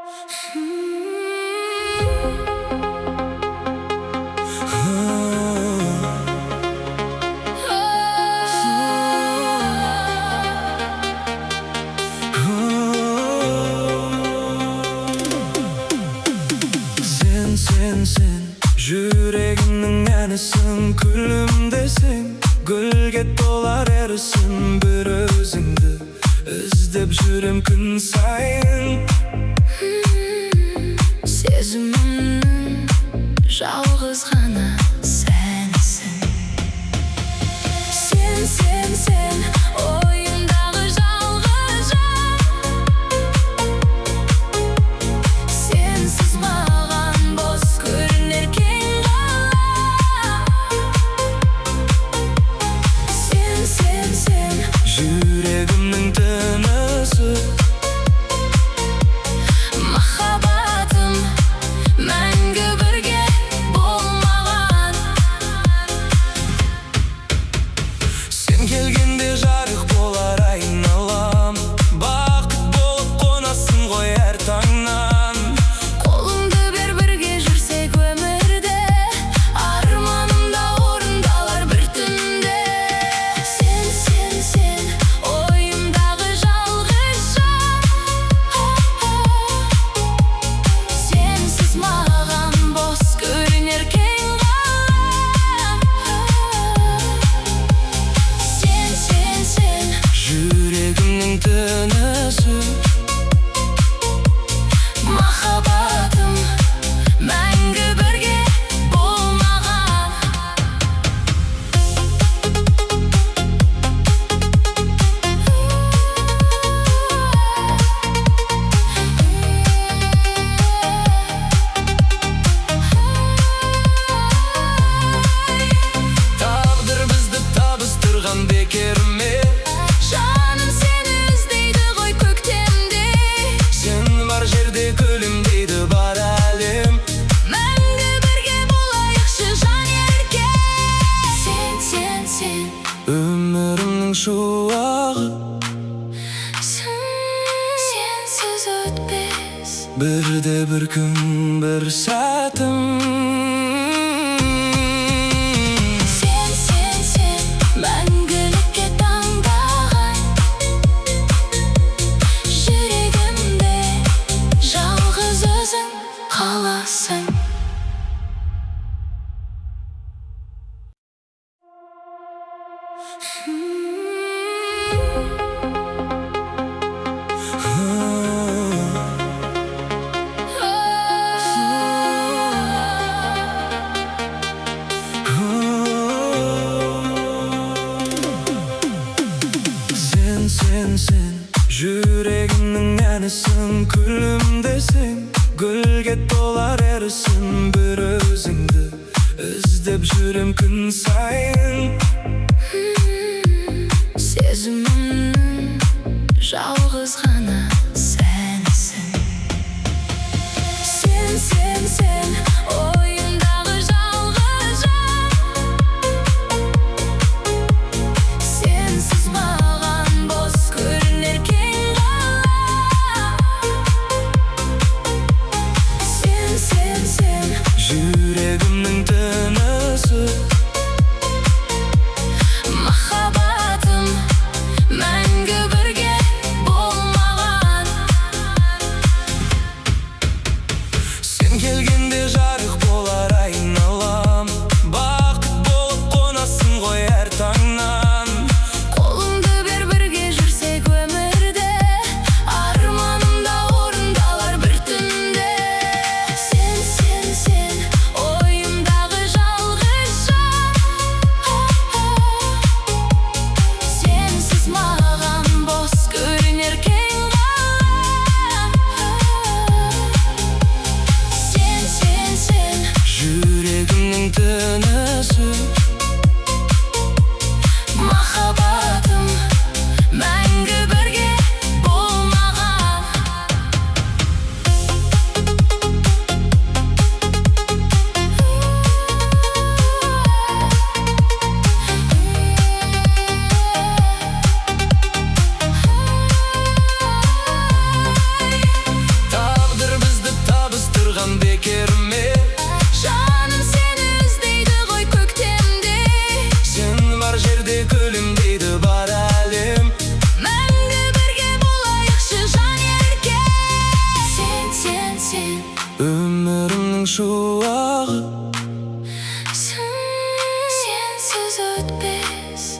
Sen Yüreğimnin әнісің, күлімдесің, гүлге толар әрісің, бір өзіңді іздеп жүрем күн сайын. Сезімімнің жалғыз ғана сенсің. Сен ойымдағы жалғыз жан. Сенсіз маған бос көрінер кең ғалам. Сен Жүрегімнің тынысы, махаббатым мәңгі бірге болмаған. сен келгенде жарық болар айналам, бақыт болып қонасың ғой әр таңнан. Қолыңды бер, бірге жүрсек өмірде, арманым да орындалар бір түнде. Сен ойымдағы жалғыз жан. Сенсіз маған бос көрінер кең ғалам. Сен Жүрегімнің тынысы, махаббатым мәңгі бірге болмаған. тағдыр бізді табыстырған бекер ме? Жаным сені іздейді ғой көктемде. Сен бар жерде күлімдейді бар әлем. Мәңгі бірге болайықшы жан еркем. Сен Өмірімнің шуағы, сенсіз өтпес. бірде бір күн, бір сәтім. Сен мәңгілікке таңдаған. Жүрегімде жалғыз өзің қаласың. Сен Жүрегімнің әнісің, күлімдесің, гүлге толар әрісің, бір өзіңді іздеп жүрем күн сайын. Сезімімнің жалғыз ғана сенсің. Сен ойымдағы жалғыз жан. Сенсіз маған бос көрінер кең ғалам. Сен Жүрегімнің тынысы, махаббатым мәңгі бірге болмаған.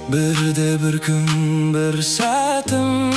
Birde bir gün bir saatim